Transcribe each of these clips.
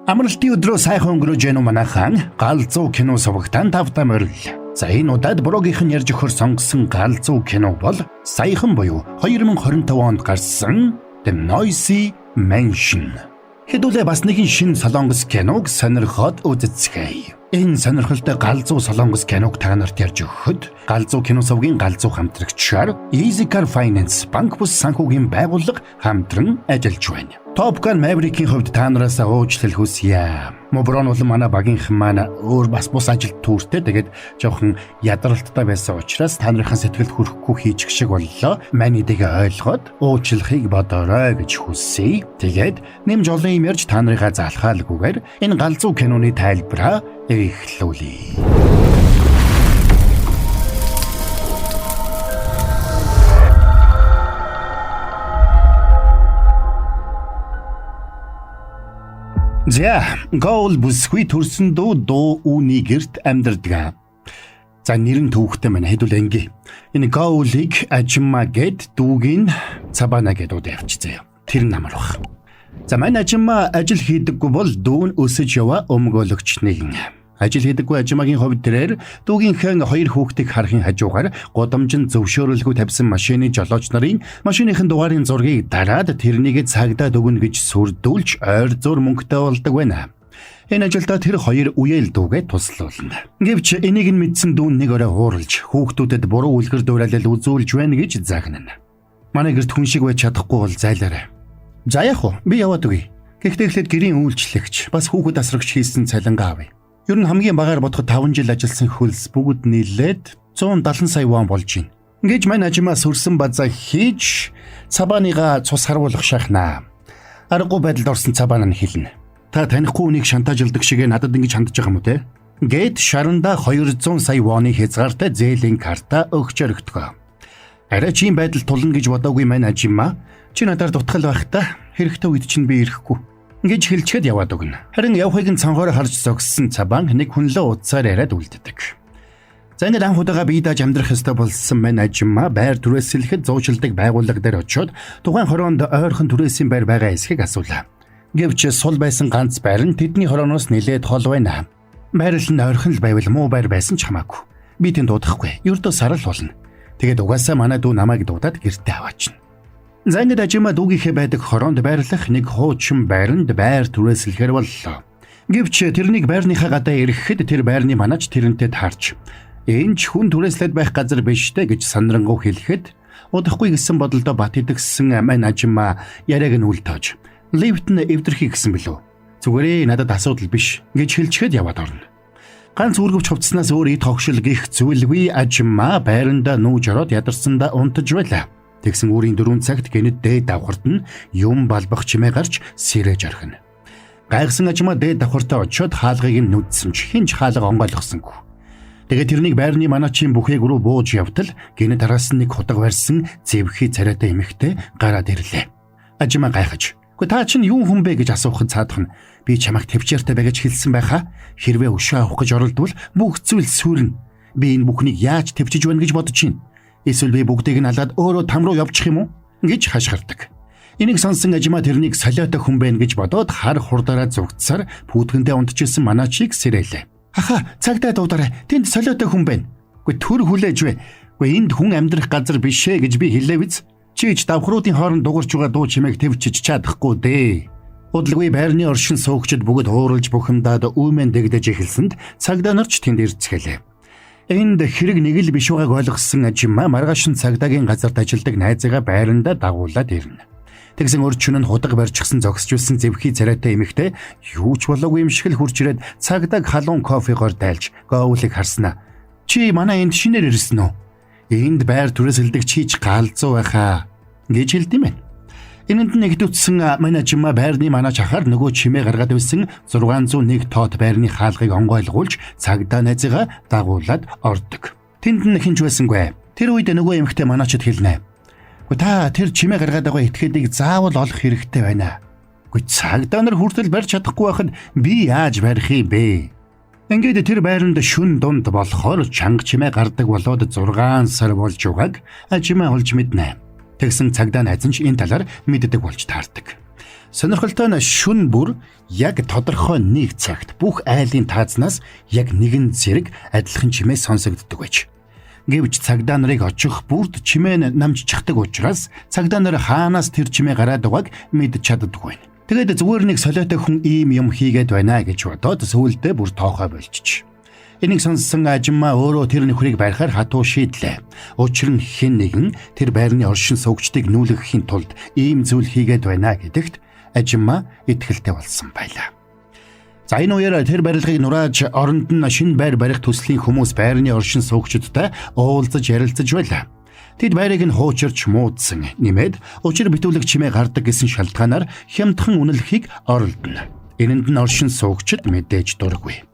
Амралтын өдрөө сайхан өнгөрөөж гэнэ манайхан галзуу кино сувагтаан тавтаа морил. За энэ удаад Брогийнхан ярьж өгөхөр сонгосон галзуу кино бол саяхан буюу 2025 онд гарсан The Noisy Mansion. Хэдүүлээ бас нэгэн шинэ солонгос киног сонирхоод үзэцгээе. Энэ сонирхолтой галзуу солонгос киног та нарт ярьж өгөхөд галзуу кино сувгийн галзуу хамтрагчаар Easy Car Finance банк бус санхүүгийн байгууллага хамтран ажиллаж байна. Top Gun Maverick-ийн хувьд та нараас уучлал хүсье. Моброн бол манай багийнхан маань өөр бас бус ажилд түүртэй. Тэгээд жоохон ядралттай байсан учраас та нарын сэтгэлд хүрэхгүй хийчих шиг боллоо. Манийдэгээ ойлгоод уучлахыг бодоорой гэж хүсье. Тэгээд нэмж олон юм ярьж та нарыгаа заалхаалгүйгээр энэ галзуу киноны тайлбараа эхлүүлье. За, гол бүсгүй төрсөн дуу үүний гэрт амьдардаг. За нэр нь түүхтэй маань хэдүүл анги. Энэ гоолыг ажимма гэд дүүгийн цабана гэд удаа явчихсан. Тэр намар баг. За манай ажимма ажил хийдэггүй бол дүү нь өсөж яваа өмгөөлөгч нэгэн. Ажил хийдэггүй ажимагийн хувьд тэрээр дүүгийнхэн хоёр хүүхдийг харахын хажуугаар гудамжинд зөвшөөрөлгүй тавьсан машины жолооч нарын машиныхын дугаарын зургийг дараад тэрнийг цагдаад өгнө гэж сүрдүүлж ойр зур мөнгөтэй болдог байна. Энэ ажилдаа тэр хоёр үеэл дүүгээ туслуулна. Гэвч энийг нь мэдсэн дүүн нэг өрөө хууралж хүүхдүүдэд буруу үлгэр дуурайлал үзүүлж байна гэж загнана. Манай гэрт хүн шиг байж чадахгүй бол зайлаарай. За яах вэ? Би яваад өгье. Гэхдээ эхлээд гэрийн үйлчлэгч бас хүүхэд асрагч хийсэн цалингаа авъя. Ер нь хамгийн багаар бодоход 5 жил ажилласан хөлс бүгд нийлээд 170 сая вон болж байна. Ингэж мань ажимаа сүрсэн базаа хийж цабааныга цус харуулах шахнаа. Аргагүй байдалд орсон цабаана нь хэлнэ. Та танихгүй үнийг шантажлдаг шиг надад ингэж хандж байгаа юм уу те? Гэт шаранда 200 сая воны хязгаартай зээлийн карта өгч өргөдгөө. Арай чи юм байдал тулна гэж бодоогүй мань ажимаа. Чи надаар дутгал байхдаа хэрэгтэй үед чинь би ирэхгүй гэж хэлчихэд яваад өгнө. Харин явахыг нь цанхоор харж зогссон цабан нэг хүнлээ утсаар яриад үлддэг. За ингээд анх удаага бие дааж амьдрах ёстой болсон мань ажимаа байр түрээсэлэхэд зуучилдаг байгууллага дээр очиод тухайн хороонд ойрхон түрээсийн байр байгаа эсхийг асуулаа. Гэвч сул байсан ганц байр нь тэдний хорооноос нэлээд хол байна. Байр нь ойрхон л байвал муу байр байсан ч хамаагүй. Би тэнд дуудахгүй. Ердөө сарал болно. Тэгээд угаасаа манай дүү намайг дуудаад гэртээ аваачна. За ингээд ажимаа дүүгийнхээ байдаг хороонд байрлах нэг хуучин байранд байр түрээсэлэхэр боллоо. Гэвч тэрнийг байрныхаа гадаа ирэхэд тэр байрны манаач тэрнтэй таарч энэ ч хүн түрээслээд байх газар биш тэ гэж сандрангуй хэлэхэд удахгүй гэсэн бодолдоо бат идэгсэн мань ажимаа яриаг нь үл тоож лифт нь эвдэрхий гэсэн билүү. Зүгээрээ надад асуудал биш гэж хэлчихэд яваад орно. Ганц үргэвч хувцснаас өөр ий тогшил гих зүйлгүй ажимаа байранда нүүж ороод ядарсандаа унтаж байлаа. Тэгсэн өөрийн 4 цагт гэнэт дээд давхарт нь юм балбах чимээ гарч сэрэж орхино. Гайхсан ажимаа дээд давхартаа очиод хаалгыг нь нүдсэн ч хинч хаалга онгойлгосонгүй. Тэгээд тэрнийг байрны манаачийн бүхээг рүү бууж явтал гэнэт араас нь нэг худаг барьсан зэвхий царайтай эмэгтэй гараад ирлээ. Ажимаа гайхаж "Гэхдээ та чинь юу хүн бэ?" гэж асуухад цаадах нь "Би чамайг төвчээртэй бай" гэж хэлсэн байхаа. Хэрвээ өшөө авах гэж оролдвол бүх зүйл сүрнэ. Би энэ бүхнийг яаж төвчж байна гэж бодож байна. Эсвэл би бүгдийг нь алаад өөрөө там руу явчих юм уу гэж хашгирдаг. Энийг сонсон ажимаа тэрнийг солиотой хүн байна гэж бодоод хар хурдаараа зүгтсаар пүүтгэндээ унтчихсан манаачийг сэрээлээ. "Хаха, цагдаа дуудаарай. Тэнд солиотой хүн байна." "Үгүй төр хүлээж вэ. Үгүй энд хүн амьдрах газар биш ээ" гэж би хэлээ биз. Чиж давхруудын хооронд дуурч байгаа дуу чимээг төвчж чадахгүй дээ. Удалгүй байрны оршин суугчид бүгд ууралж бухимдаад үүмэн дэгдэж эхэлсэнд цагдаа нарч тэнд ирцгэлээ. Энд хэрэг нэг л биш байгааг ойлгосон ажимаа маргааш нь цагдаагийн газарт ажилладаг найзаагаа байранда дагуулад ирнэ. Тэгсэн өрчнө нь худаг барьчихсан зогсжүүлсэн зэвхий царайтай эмэгтэй юу ч болоогүй юм шиг л хурж ирээд цагдааг халуун кофегоор дайлж гоолыг харснаа. "Чи манай энд шинээр ирсэн үү? Энд байр түрээсэлдэг чийч галзуу байхаа" гэж хэлдэм байна. Энэнд нэгдүцсэн манай ажимаа байрны манаач ахаар нөгөө чимээ гаргаад байсан 601 тоод байрны хаалгыг онгойлгуулж цагдаа найзыгаа дагуулад ордог. Тэнд нь хинж байсангүй. Тэр үед нөгөө эмэгтэй манаачд хэлнэ. "Гэхдээ та тэр чимээ гаргаад байгаа этгээдийг заавал олох хэрэгтэй байна. Гэхдээ цагдаа нар хүртэл барьж чадахгүй байхад би яаж барих юм бэ?" Ингээд тэр байранд шүн дунд болохоор чанга чимээ гардаг болоод 6 сар болж байгааг ажимаа олж мэднэ. Тэгсэн цагдаа найз нь энэ талаар мэддэг болж таардаг. Сонирхолтой нь шүн бүр яг тодорхой нэг цагт бүх айлын таазнаас яг нэгэн зэрэг адилхан чимээ сонсогддог байж. Гэвч цагдаа нарыг очих бүрд чимээ намж чахдаг учраас цагдаа нар хаанаас тэр чимээ гараад байгааг мэдж чаддаггүй. Тэгээд зүгээр нэг солиотой хүн ийм юм хийгээд байна гэж бодоод сүүлдээ бүр тоохоо болчих. Энийг сонссон ажимаа өөрөө тэр нөхрийг барихаар хатуу шийдлээ. Учир нь хэн нэгэн тэр байрны оршин суугчдыг нүүлгэхийн тулд ийм зүйл хийгээд байна гэдэгт ажимаа итгэлтэй болсон байлаа. За энэ үеэр тэр барилгыг нурааж оронд нь шинэ байр барих төслийн хүмүүс байрны оршин суугчдтай уулзаж ярилцаж байлаа. Тэд байрыг нь хуучирч муудсан нэмээд учир битүүлэг чимээ гардаг гэсэн шалтгаанаар хямдхан үнэлэхийг оролдоно. Энэнд нь оршин суугчид мэдээж дургүй.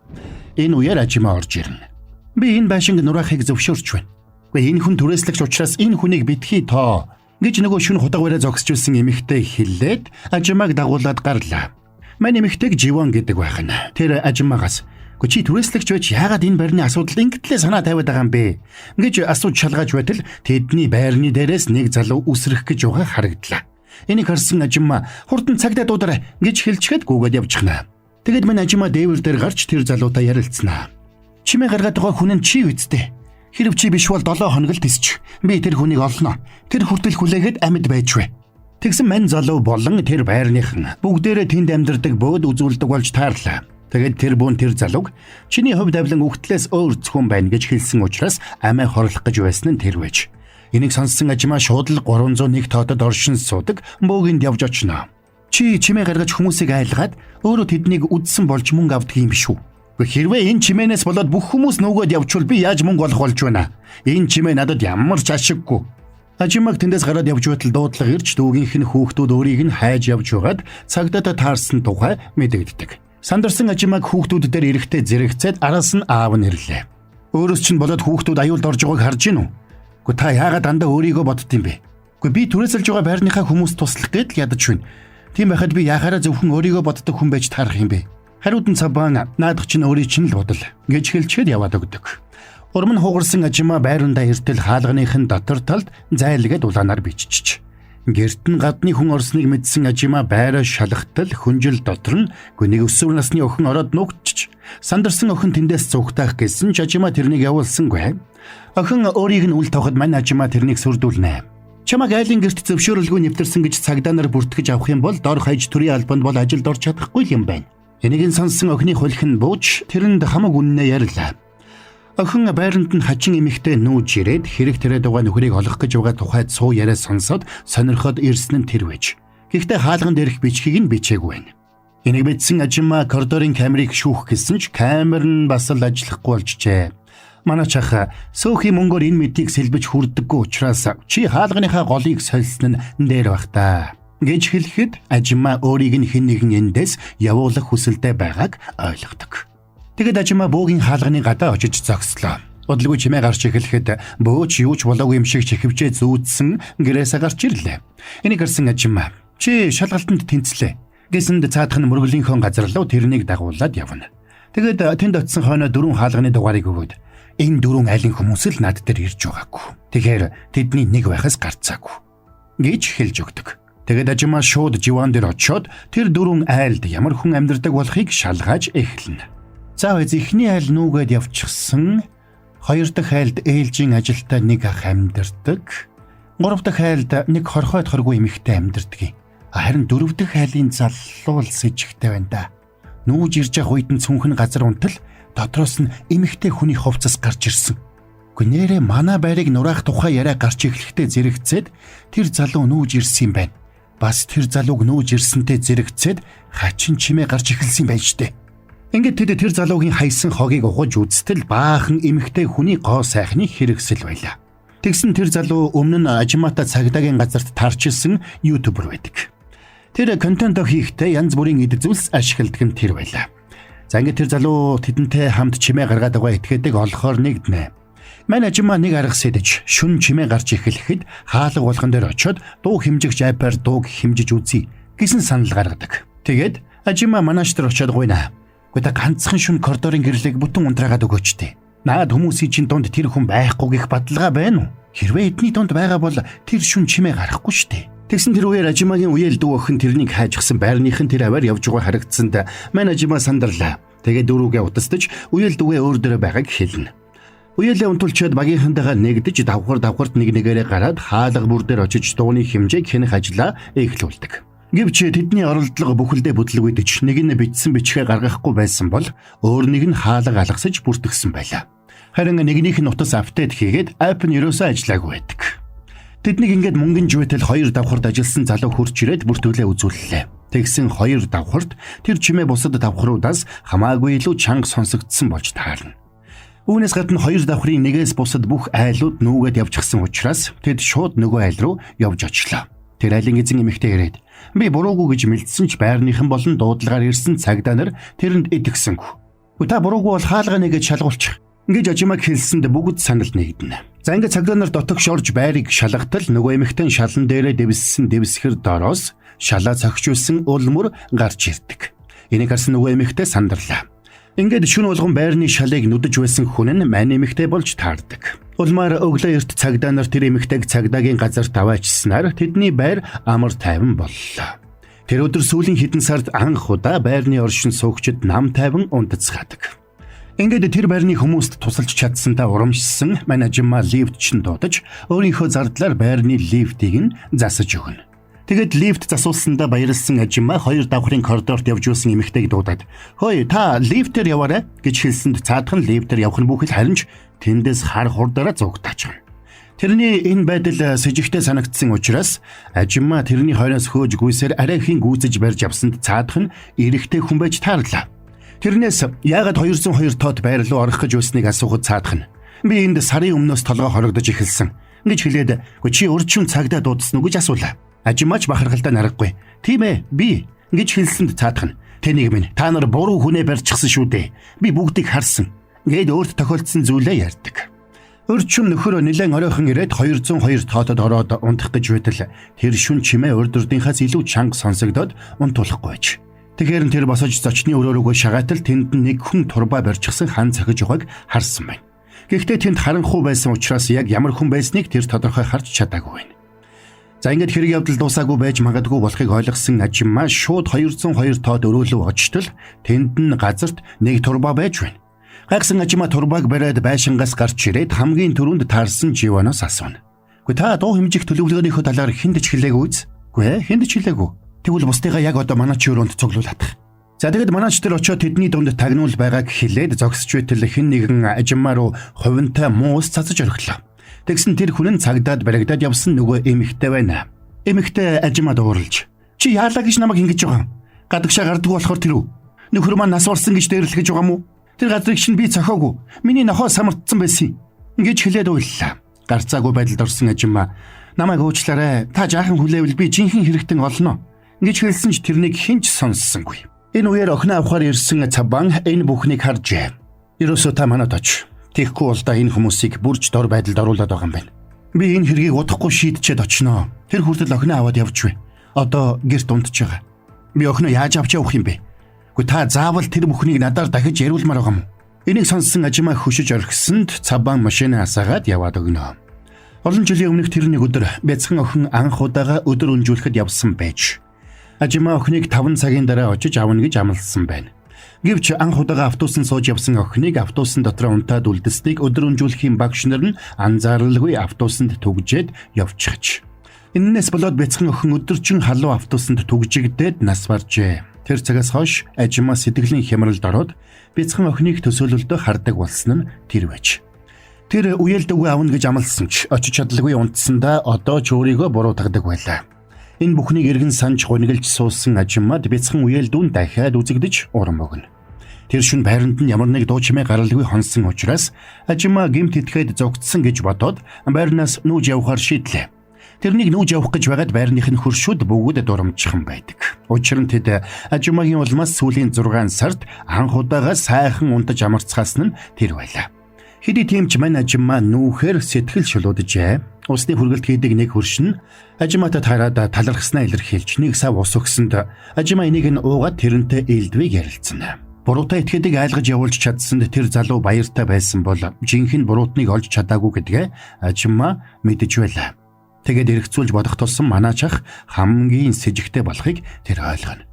Энэ үеэр ажимаа орж ирнэ. Би энэ байшинг нураахыг зөвшөөрч байна. Гэхдээ энэ хүн түрээслэгч учраас энэ хүнийг битгий тоо гэж нөгөө шүн худагвараа зогсчихсан эмэгтэй хэллээд ажимааг дагуулад гарлаа. Манай эмэгтэйг Живон гэдэг байх нь. Тэр ажимаагаас "Чи түрээслэгч байж яагаад энэ байрны асуудал ингэтлээ санаа тавиад байгаа юм бэ?" гэж асууж шалгаж байтал тэдний байрны дээрээс нэг залуу үсрэх гэж байгаа харагдлаа. Энийг харсан ажимаа "Хурдан цагдаа дуудараа" гэж хэлчихэд гүгээд явчихна. Тэгэд манай ажимаа дээвэр дээр гарч тэр залуутай ярилцсанаа. "Чимээ гаргаад байгаа хүн нь чи үсттэй. Хэрв чи биш бол 7 хоног л тисч. Би тэр хүнийг олно. Тэр хүртэл хүлээгээд амьд байжвэ." Тэгсэн мань залуу болон тэр байрныхан бүгдээрээ тэнд амьдардаг бөөд үзүүлдэг болж таарлаа. Тэгэд тэр бүүн тэр залууг "Чиний хувь тавилан үхтлээс өөр зөвхөн байна" гэж хэлсэн учраас амиа хорлох гэж байсан нь тэр байж. Энийг сонссон ажимаа шууд л 301 тоотод оршин суудаг бөөгэнд явж очно. "Чи чимээ гаргаж хүмүүсийг айлгаад өөрөө тэднийг үдсэн болж мөнгө авдаг юм биш үү? Хэрвээ энэ чимээнээс болоод бүх хүмүүс нүгөөд явчвал би яаж мөнгө олох болж байна? Энэ чимээ надад ямар ч ашиггүй." Ажимаг тэндээс гараад явж байтал дуудлага ирж дүүгийнх нь хүүхдүүд өөрийг нь хайж явж байгаад цагдаатай таарсан тухай мэдэгддэг. Сандарсан ажимаг хүүхдүүд дээр эрэхтэй зэрэгцээд араас нь аав нь ирлээ. "Өөрөөс чинь болоод хүүхдүүд аюулд орж байгааг харж гин үү? Гэхдээ та яагаад дандаа өөрийгөө бодд юм бэ? Би түрээсэлж байгаа байрныхаа хүмүүст туслах гээд л ядаж байна. Тийм байхад би яхаараа зөвхөн өөрийгөө боддог хүн байж таарах юм бэ? Хариуд нь цабаан наадах чинь өөрийн чинь л бодол" гэж хэлчихэд яваад өгдөг. Урам нь хугарсан ажимаа байрандаа иртэл хаалганыхын дотор талд зайлгээд улаанаар биччих. Гэрт нь гадны хүн орсныг мэдсэн ажимаа байраа шалгахтал хүнжил дотор нь гүнийг өсвөр насны охин ороод нуугдчих. Сандарсан охин тэндээс зүгтаах гэсэн ч ажимаа тэрнийг явуулсангүй. Охин өөрийг нь үл тооход мань ажимаа тэрнийг сүрдүүлнэ. "Чамаг айлын гэрт зөвшөөрөлгүй нэвтэрсэн гэж цагдаа нар бүртгэж авах юм бол дор хаяж төрийн албанд бол ажилд орж чадахгүй юм байна." Энийг сонссон охины хулхин бууж тэрэнд хамаг үннээ ярьлаа. Охин байранд нь хачин эмэгтэй нүүж ирээд хэрэг тариад байгаа нөхрийг олох гэж байгаа тухайд суу яриа сонсоод сонирхоод ирсэн нь тэр байж. Гэхдээ хаалган дээрх бичгийг нь бичээгүй байна. Энийг мэдсэн ажимаа коридорын камерыг шүүх гэсэн ч камер нь бас л ажиллахгүй болжээ. "Манай чах сөөхий мөнгөөр энэ мэдийг сэлбэж хүрдэггүй учраас чи хаалганыхаа голыг сольсон нь дээр бах та" гэж хэлэхэд ажимаа өөрийг нь хэн нэгэн эндээс явуулах хүсэлтэй байгааг ойлгодог. Тэгэд ажимаа бөөгийн хаалганы гадаа очиж зогслоо. Удалгүй чимээ гарч эхлэхэд бөөч юуч болоогүй юм шиг чихвчээ зүүдсэн гэрээсээ гарч ирлээ. Энийг харсан ажимаа "Чи шалгалтанд тэнцлээ" гэсэнд цаадах нь мөргөлийнхөө газар руу тэрнийг дагуулад явна. Тэгэд тэнд очисон хойно 4 хаалганы дугаарыг өгөөд "Энэ 4 айлын хүмүүс л над дээр ирж байгаагүй. Тэгэхээр тэдний нэг байхаас гарцаагүй" гэж хэлж өгдөг. Тэгэд ажимаа шууд Живон дээр очиод тэр 4 айлд ямар хүн амьдардаг болохыг шалгаж эхэлнэ. За ихний айл нүгэд явчихсан. 2 дахь айлд ээлжийн ажилтай нэг ах амьдардаг. 3 дахь айлд нэг хорхойд хоргүй эмэгтэй амьдардаг. Харин 4 дахь айлын залуу л сэжигтэй байна да. Нүүж ирж явах үед нь цүнхэн газар унтал дотроос нь эмэгтэй хүний хувцас гарч ирсэн. Гүнээрээ манай байрыг нураах тухай яриа гарч эхлэхдээ зэрэгцээд тэр залуу нүүж ирсэн юм байна. Бас тэр залууг нүүж ирсэнтэй зэрэгцээд хачин чимээ гарч эхэлсэн байж штэ. Ингээд тэд тэр залуугийн хайсан хогийг угаж үзтэл баахан эмэгтэй хүний гоо сайхны хэрэгсэл байлаа. Тэгсэн тэр залуу өмнө нь ажимаатай цагдаагийн газарт таарчилсан ютубер байдаг. Тэр контент хийхдээ янз бүрийн эд зүйлс ашигладаг нь тэр байлаа. За ингээд тэр залуу тэдэнтэй хамт чимээ гаргаад байгаа этгээдэг олохоор нэгднэ. Манай ажимаа нэг арга сэдэж шүн чимээ гарч эхлэхэд хаалга болгон дээр очиод дуу хэмжигч айпаар дууг хэмжиж үзье гэсэн санал гаргадаг. Тэгээд ажимаа манайш дээр очиод гуйна. Гэхдээ ганцхан шүн коридорын гэрлийг бүтэн унтраагаад өгөөч дээ. Наад хүмүүсийн чинь дунд тэр хүн байхгүй гэх баталгаа байна уу? Хэрвээ эдний дунд байгаа бол тэр шүн чимээ гарахгүй штэ Тэгсэн тэр үеэр Ажимагийн үеэл дүү охин тэрнийг хайжгсан байрныхан тэр аваар явж байгаа харагдсанд мань Ажима сандарлаа. Тэгээд дөрүүгээ утастаж үеэл дүүгээ өөр дөрөө байгааг хэлнэ. Үеэлээ унтулчаад багийнхантайгаа нэгдэж давхарт нэг нэгээрээ гараад хаалга бүр дээр очиж дууны хэмжээг хянах ажлаа эхлүүлдэг. Гэвч тэдний оролдлого бүхэлдээ бүтлгүйдэж нэг нь бичсэн бичгээ гаргахгүй байсан бол өөр нэг нь хаалга алгасаж бүртгэсэн байлаа. Харин нэгнийх нь утас апдейт хийгээд апп нь ерөөсөө ажиллаагүй байдаг. Тэднийг ингээд мөнгөн живэл хоёр давхарт ажилласан залуу хурж ирээд бүртгэлээ үзүүллээ. Тэгсэн хоёр давхарт тэр чимээ бусад давхруудаас хамаагүй илүү чанга сонсогдсон болж таарна. Үүнээс гадна хоёр давхрын нэгээс бусад бүх айлууд нүүгээд явчихсан учраас тэд шууд нөгөө айл руу явж очлоо. Тэр айлын эзэн эмэгтэй ирээд би буруугүй гэж мэдсэн ч байрныхан болон дуудлагаар ирсэн цагдаа нар тэрэнд итгэсэнгүй. Та буруугүй бол хаалга нэгээд шалгуулчих. Ингэж Ажимаг хэлсэнд бүгд санал нэгдэнэ. За ингээд цагдаа нар дотогш орж байрыг шалгатал нөгөө эмэгтэй шалан дээрээ дэвссэн дэвсгэр дороос шалаа цогчулсан улмөр гарч ирдэг. Энийг харсан нөгөө эмэгтэй сандарлаа. Ингээд шүн болгон байрны шалыг нүдэж байсан хүн нь мань эмэгтэй болж таардаг. Улмаар өглөө эрт цагдаа нар тэр эмэгтэйг цагдаагийн газар таваачснаар тэдний байр амар тайван боллоо. Тэр өдөр сүүлийн хэдэн сард анх удаа байрны оршин суугчид нам тайван унтацгаадаг. Ингээд тэр байрны хүмүүст тусалж чадсантаа урамшсан мань Ажима лифт чин дуудаж өөрийнхөө зардлаар байрны лифтийг нь засаж өгнө. Тэгэд лифт засуулсандаа баярлсан Ажима хоёр давхрын коридорт явж байсан эмэгтэйг дуудаад "Хөөе, та лифтээр яваарай" гэж хэлсэнд цаадах нь лифтээр явах нь бүхэл харин ч тэндээс хар хурдаараа зугтаач. Тэрний энэ байдал с ิจ гтэй санагдсан учраас Ажима тэрний хойноос хөөж гүйсээр арай ихэн гүйцэж барьж авсанд цаадах нь эрэгтэй хүн байж таарлаа. Тэрнээс яагаад 202 тоод байр руу орох гэж байсныг асуухад цаадах нь би энд сарын өмнөөс толгой хорогдож эхэлсэн гэж хэлээд "Гү чи өрчим цагдаа дуудсан уу" гэж асуулаа. Ажимаач бахархалтай нарахгүй. "Тийм ээ, би" гэж хэлсэнд цаадах нь "Тэнийг минь та нар буруу хүнээ барьчихсан шүү дээ. Би бүгдийг харсан" гээд өөрт тохиолдсон зүйлээ ярьдаг. Өрчим нөхөр нэлээд оройхон ирээд 202 тоотод ороод унтах гэж байтал тэр шүн чимээ урдурдынхаас илүү чанга сонсогдоод унтуулахгүй байж. Тэгэхээр тэр босож зочны өрөөрөөгөө шагаатал тэнд нэг хүн турбаа барьчихсан хан цахиж байгааг харсан байна. Гэхдээ тэнд харанхуй байсан учраас яг ямар хүн байсныг тэр тодорхой харж чадаагүй байна. За ингээд хэрэг явдал дуусаагүй байж магадгүй болохыг ойлгосон Ажима шууд 202 тоод өрөөлөв очтол тэнд нь газарт нэг турбаа байж байна. Гайхсан Ажима турбааг бариад байшингаас гарч ирээд хамгийн түрүүнд таарсан Живаноос асууна. "Гэхдээ та дуу хэмжих төлөвлөгөөнийхөө талаар хэнд ч хэлээгүй үз?" "Үгүй ээ, хэнд ч хэлээгүй. Тэгвэл бусдыгаа яг одоо манай чи өрөөнд цуглуулах." За тэгэд манаач тэр очоод тэдний дунд тагнуул байгааг хэлээд зогсож байтал хэн нэгэн Ажима руу хувинтай муус цацаж орхилоо. Тэгсэн тэр хүн нь цагдаад баригдаад явсан нөгөө эмэгтэй байна. Эмэгтэй Ажима дуурлж "Чи яалаа гэж намайг ингэж байгаа? Гадагшаа гардаг болохоор тэр үү? Нөхөр маань нас барсан гэж дээрлэхэж байгаа мó? Тэр газрыг шин би цохоогүй. Миний нохоо самардсан байсан" гэж хэлээд уйллаа. Гарцаагүй байдалд орсон Ажима "Намайг уучлаарай. Та жаахан хүлээвэл би жинхэнэ хэрэгтэн олно" гэж хэлсэн ч тэрнийг хинч сонссонгүй. Энэ үеэр охин авахар ирсэн Цабан энэ бүхнийг харжээ. "Ерөөсөө та манад оч. Тэгэхгүй бол та энэ хүмүүсийг бүрж дор байдалд оруулаад байгаа юм байна. Би энэ хэргийг удахгүй шийдчихэд очноо. Тэр хүртэл охиноо аваад явчихвэ. Одоо гэрт унтж байгаа. Би охиноо яаж авч явах юм бэ? Гэхдээ та заавал тэр бүхнийг надаар дахиж яриулмаар байгаа юм." Энийг сонссон Ажима хөшөж орхисонд Цабан машинаа асаагаад яваад өгнө. Олон жилийн өмнөх тэр нэг өдөр бяцхан охин анх удаага өдөр өнжүүлэхэд явсан байж. Ажима охиныг 5 цагийн дараа очиж авна гэж амласан байна. Гэвч анх удаага автобусан сууж явсан охиныг автобусан дотор унтаад үлдсэнийг өдөр өнжүүлэхийн багш нар нь анзааралгүй автобусанд түгжээд явчихж. Иннээс болоод бяцхан охин өдөржин халуун автобусанд түгжигдээд нас баржээ. Тэр цагаас хойш Ажима сэтгэлийн хямралд ороод бяцхан охиныг төсөөлөлдөө хардаг болсон нь тэр байж. Тэр үеэлд үгүй авна гэж амласан ч очиж чадлагүй унтсандаа одоо ч өөрийгөө буруутгадаг байлаа. Энэ бүхнийг эргэн санаж гунигэлж суусан Ажимад бяцхан үеэлдүүн дахиад үзэгдэж урам өгнө. Тэр шүн байранд нь ямар нэг дуу чимээ гаралгүй хонсон учраас Ажима гэмт итгэхэд зогтсон гэж бодоод байрнаас нүүж явахаар шийдлээ. Тэрнийг нүүж явах гэж байгаад байрных нь хөршүүд бүгд дурамжхан байдаг. Учир нь тэд Ажимагийн улмаас сүүлийн 6 сард анх удаага сайхан унтаж амарцгаас нь тэр байлаа. Хэдий тийм ч мань Ажима нүүхээр сэтгэл шулууджээ. Усны хүргэлт хийдэг нэг хөршин Ажиматад хараад талархснаа илэрхийлж нэг сав ус өгсөнд Ажима энийг нь уугаад тэрнтэй ээлдвийг ярилцсан. Буруутай этгээдэг айлгаж явуулж чадсанд тэр залуу баяртай байсан бол жинхэнэ буруутныг олж чадаагүй гэдгээ Ажима мэдэж байлаа. Тэгээд эргцүүлж бодох тусам манаач ах хамгийн сэжигтэй болохыг тэр ойлгоно.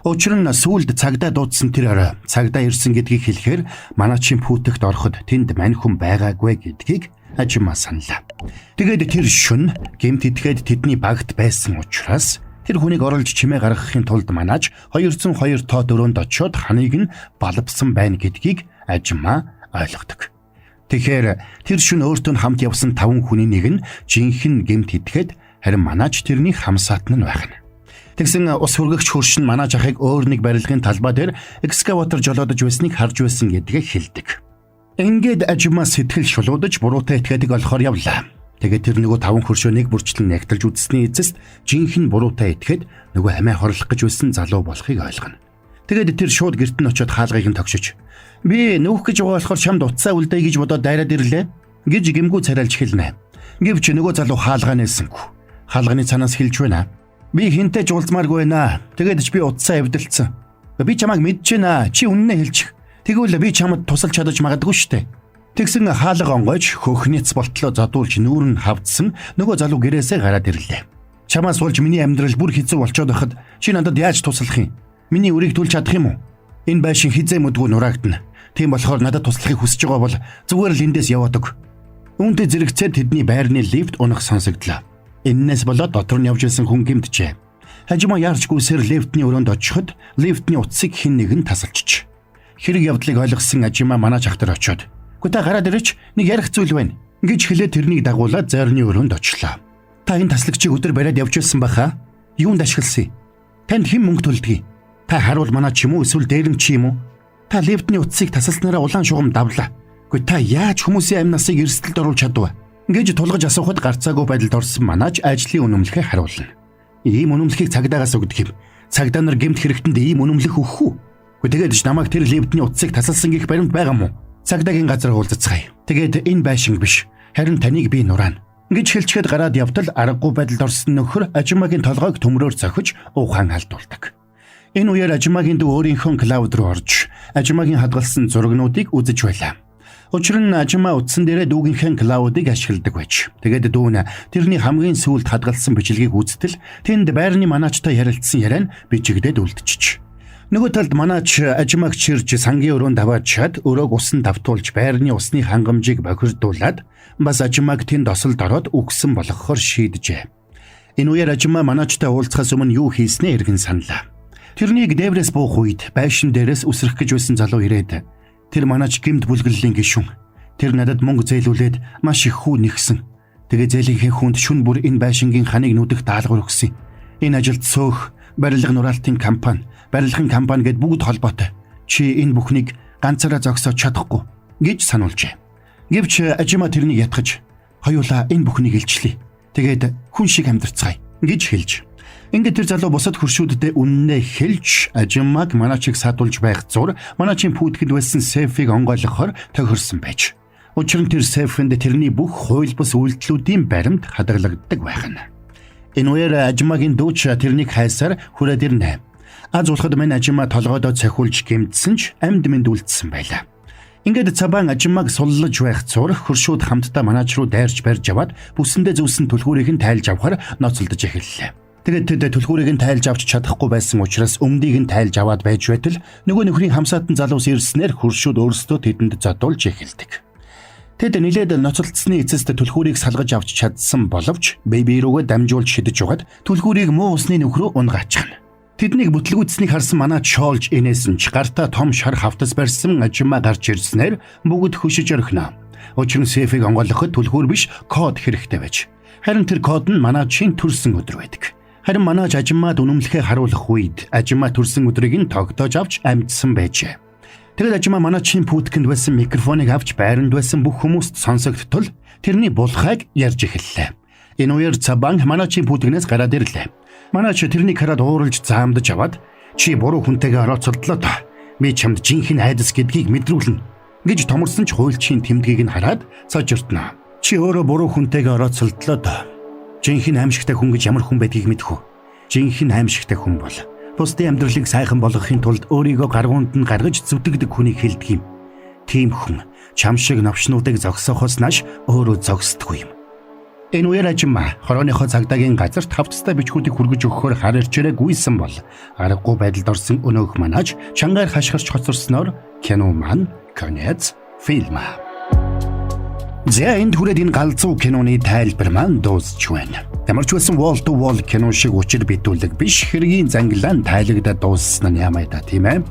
Учир нь сүүлд цагдаа дуудсан тэр орой цагдаа ирсэн гэдгийг хэлэхээр манаачийн пүүтэгт ороход тэнд мань хүн байгаагүй гэдгийг Ажимаа саналаа. Тэгээд тэр шөнө гэмт итгээд тэдний багт байсан учраас тэр хүнийг оруулж чимээ гаргахын тулд манааж 202 тоо дөрөөнд очиод ханыг нь балбсан байна гэдгийг Ажимаа ойлгодог. Тэгэхээр тэр шөнө өөртөө хамт явсан 5 хүний нэг нь жинхэнэ гэмт итгээд харин манааж тэрний хамсаатан нь байх нь. Тэгсэн ус хүргэгч хөршин манааж ахыг өөр нэг барилгын талбай дээр экскаватор жолоодож байсныг харж байсан гэдгийг хэлдэг. Ингээд Ажимаа сэтгэл шулуудаж буруутай итгээдэг болохоор явлаа. Тэгээд тэр нөгөө 5 хөршөөнийг бүрчлэн нягтлж үзсний эцэст жинхэнэ буруутай итгээд нөгөө хамаа хорлох гэж байсан залуу болохыг ойлгоно. Тэгээд тэр шууд гэрт нь очиод хаалгыг нь тогшиж би нүүх гэж байгаа болохоор чамд утсаа үлдээ гэж бодоод дайраад ирлээ гэж гимгүү царайлж хэлнэ. Гэвч нөгөө залуу хаалгаа нээсэнгүй. Хаалганы цанаас хэлж байна. Би хинтээ ч уулзмааргүй байна. Тэгээд ч би утсаа эвдэлцэн. Би чамайг мэдэж байна. Чи үнэнээ хэлчих. Тэгвэл би чамд тусалж чадаж магадгүй штэ. Тэгсэн хаалга онгойж хөхнийц болтлоо задуулж нүүр нь хавдсан нөгөө залуу гэрээсээ гараад ирлээ. Чамаас болж миний амьдрал бүр хэцүү болчоод байхад чи надад яаж туслах юм? Миний үрийг түлж чадах юм уу? Энэ байшин хизээ мэдгүй нураагдана. Тийм болохоор надад туслахыг хүсэж байгаа бол зүгээр л эндээс яваад өг. Үүнтэй зэрэгцээд тэдний байрны лифт унах сонсогдлоо. Эннээс болоод дотор нь явж байсан хүн гэмтжээ. Ажимаа яарчгүйсээр лифтний өрөөнд очиход лифтний утсыг хэн нэгэн тасалчих. Хэрэг явдлыг ойлгосон Ажимаа манаач ахтар очиод "Гү та гараад ирээч, нэг ярих зүйл байна" гэж хэлээд тэрнийг дагуулад зойрны өрөөнд очлоо. "Та энэ таслагчийг өдөр бариад явж байсан баха? Юунд ашигласан? Танд хэн мөнгө төлдөг? Та харуул манаач юм уу эсвэл дээрэмч юм уу? Та лифтний утсыг тасалснараа улаан шугам давлаа. Гү та яаж хүмүүсийн амь насыг эрсдэлд оруулж чадваа?" гэж тулгаж асуухад гарцаагүй байдалд орсон манаач ажлын үнэмлэхээ харуулна. "Ийм үнэмлэхийг цагдаагаас өгдөг юм. Цагдаа нар гэмт хэрэгтэнд ийм үнэмлэх өгөх үү? Тэгээд ч намайг тэр лифтний утсыг тасалсан гэх баримт байгаа мó? Цагдаагийн газар уулзцгаая. Тэгээд энэ байшинг биш, харин таныг би нураана" гэж хэлчихэд гараад явтал аргагүй байдалд орсон нөхөр Ажимаагийн толгойг төмрөөр зохиж ухаан халдуулдаг. Энэ үеэр Ажимаагийн дүү өөрийнхөө клауд руу орж Ажимаагийн хадгалсан зурагнуудыг үзэж байлаа. Учир нь Ажимаа утсан дээрээ дүүгийнхээ клаудыг ашигладаг байж. Тэгээд дүү нь тэрний хамгийн сүүлд хадгалсан бичлэгийг үзтэл тэнд байрны манаачтай ярилцсан яриа нь бичигдээд үлдчихэж. Нөгөө талд манаач Ажимааг чирж сангийн өрөөнд аваад чад өрөөг усан давтуулж байрны усны хангамжийг бохирдуулад бас Ажимааг тэнд осолд ороод үгсэн болгохоор шийджээ. Энэ үеэр Ажимаа манаачтай уулзахаас өмнө юу хийснээ эргэн саналаа. Тэрнийг дээврээс буух үед байшин дээрээс үсрэх гэж байсан залуу ирээд "Тэр манаач гэмт бүлгэллийн гишүүн. Тэр надад мөнгө зээлүүлээд маш их хүү нэгсэн. Тэгээ зээлийнхээ хүнд шүн бүр энэ байшингийн ханыг нүдэх даалгавар өгсөн. Энэ ажилд сөөх, барилга нураалтын компани, барилгын компани гэд бүгд холбоотой. Чи энэ бүхнийг ганцаараа зогсоож чадахгүй" гэж сануулжээ. Гэвч Ажимаа тэрнийг ятгах "Хоёулаа энэ бүхнийг илчлэе. Тэгээд хүн шиг амьдарцгаая" гэж хэлж. Ингээд тэр залуу бусад хөршүүддээ үннээ хэлж Ажимааг манаачийг садуулж байх зур манаачийн пүүтгэд байсан сейфийг онгойлгохоор тохирсон байж. Учир нь тэр сейфэнд тэрний бүх хууль бус үйлдэлүүдийн баримт хадгалагддаг байх нь. Энэ үеэр Ажимаагийн дүүч тэрнийг хайсаар хүрээд ирнэ. Аз улахад мань Ажимаа толгойдоо цохиулж гэмтсэн ч амьд мэнд үлдсэн байлаа. Ингээд цабан Ажимааг суллаж байх зур хөршүүд хамтдаа манаач руу дайрч барьж аваад бүсэндээ зүүсэн түлхүүрийг нь тайлж авахар ноцолдож эхэллээ. Тэгээд тэд түлхүүрийг нь тайлж авч чадахгүй байсан учраас өмдийг нь тайлж аваад байж байтал нөгөө нөхрийн хамсаатан залуус ирснээр хөршүүд өөрсдөө тэдэнд задуулж эхэлдэг. Тэд нилээд ноцолдсны эцэст түлхүүрийг салгаж авч чадсан боловч бэби рүүгээ дамжуулж шидэж угаад түлхүүрийг муу усны нөхрөө унгаачихна. Тэднийг бүтлгүүцснийг харсан манаа шоолж инээсэн ч гартаа том шар хавтас барьсан Ажимаа гарч ирснээр бүгд хөшиж орхино. Учир нь сейфийг онгойлгоход түлхүүр биш код хэрэгтэй байж. Харин тэр код нь манаачийн төрсөн өдөр байдаг. Харин манаач Ажимаад үнэмлэхээ харуулах үед Ажимаа төрсөн өдрийг нь тогтоож авч амьдсан байжээ. Тэгээд Ажимаа манаачийн пүүтгэнд байсан микрофоныг авч байранд байсан бүх хүмүүст сонсогдтол тэрний булхайг ярьж эхэллээ. Энэ үеэр цабан манаачийн пүүтгэнээс гараад ирлээ. Манаач тэрнийг хараад ууралж заамдаж аваад "Чи буруу хүнтэйгээ орооцолдлоо та. Би чамд жинхэнэ айдас гэдгийг мэдрүүлнэ" гэж томорсон ч хуульчийн тэмдгийг нь хараад цаажиртнаа. "Чи өөрөө буруу хүнтэйгээ орооцолдлоо та. Жинхэнэ аимшигтай хүн гэж ямар хүн байдгийг мэдэх үү? Жинхэнэ аимшигтай хүн бол бусдын амьдралыг сайхан болгохын тулд өөрийгөө гаргуунд нь гаргаж зүтгэдэг хүнийг хэлдэг юм. Тийм хүн чам шиг новшнуудыг зогсоохоос нааш өөрөө зогсдгүй юм" Энэ үеэр ажимаа хорооныхоо цагдаагийн газарт хавцтай бичгүүдийг хүргэж өгөхөөр хар ирчээрээ гүйсэн бол аргагүй байдалд орсон өнөөх манаж чангаар хашгирч хоцорсноор кино маань конец фильм. Энд хүрээд энэ галзуу киноны тайлбар маань дуусч байна. Ямар ч байсан wall to wall кино шиг учир битүүлэг биш хэргийн занглаан тайлагдаад дууссан нь ямаа да тийм ээ.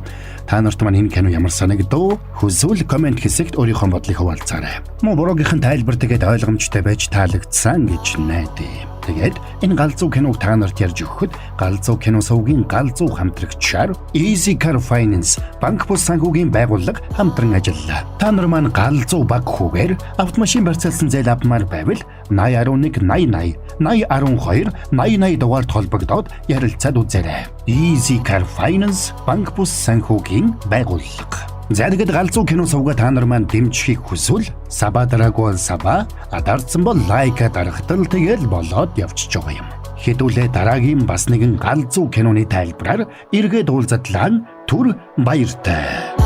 Та нарт маань энэ кино ямар санагдав? Хүсвэл комент хэсэгт өөрийнхөө бодлыг хуваалцаарай. Мөн буруугийнхэн тайлбар тэгээд ойлгомжтой байж таалагдсан гэж найдаа. Тэгээд энэ галзуу киног та нарт ярьж өгөхөд галзуу кино сувгийн галзуу хамтрагчаар Easy Car Finance банк бус санхүүгийн байгууллага хамтран ажиллалаа. Та нар маань галзуу баг хүүгээр автомашин барьцаалсан зээл авмаар байвал 8011 8080 8012 8080 дугаард холбогдоод ярилцаад үзээрэй. Easy Car Finance банк бус санхүүгийн байгууллага. Тэгээд галзуу кино сувга та нар маань дэмжихийг хүсвэл саба дараагүй саба адарсан бол лайка дарахтал тэгэл болоод явчихж байгаа юм. Хэдүүлээ дараагийн бас нэгэн галзуу киноны тайлбараар эргээд уулзатлаа түр баяртай.